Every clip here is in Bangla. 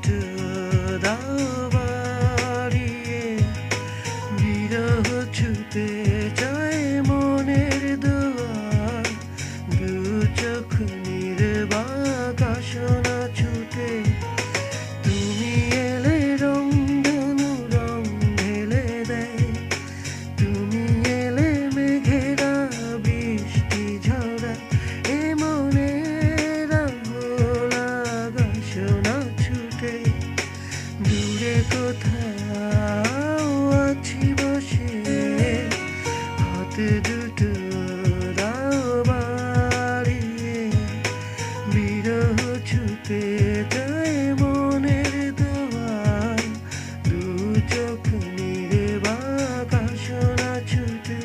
দুটো দাও বাড়িয়ে, বিরহ ছুতে চায় মনের দুয়ার, দু চোখ নির্বাক আসনা ছুটে। তুমি এলে রংধনু রং ঢেলে দেয়, তুমি এলে মেঘেরা বৃষ্টি ঝরা, এ মনের আহ্লাদ আসনা ছুটে। দূরে কোথাও আছি বসে, হাত দুটো দাও বাড়িয়ে, বিরহ ছুতে যায় মনের দুয়ার, দু চোখ নির্বাক আসনা ছুটে।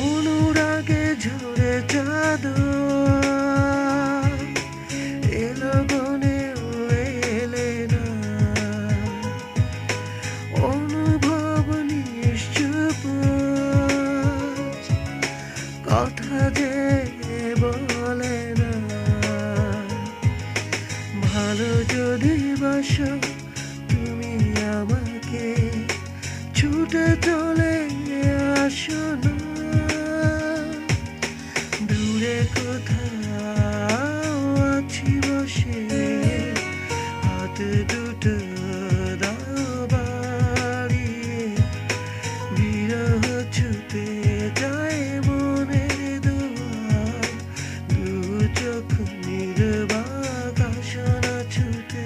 অনুরাগে ঝরে চাদর, এলো গনেও এলে না, অনুভব নিশ্চুপ, কথা যে বলে না। ভালো যদি বাসো তুমি আমাকে, ছুটে চলে আসো না। দূরে কোথাও আছি বসে, হাত দুটো দাও বাড়িয়ে, বিরহ ছুতে যায় মনের দুয়ার, দু চোখ নির্বাক আসনা ছুটে।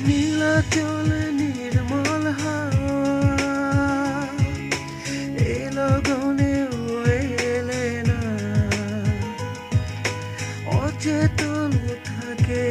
নীলাচল নির্মল হাওয়া, এলো গনেও এলে না, অচেতন থাকে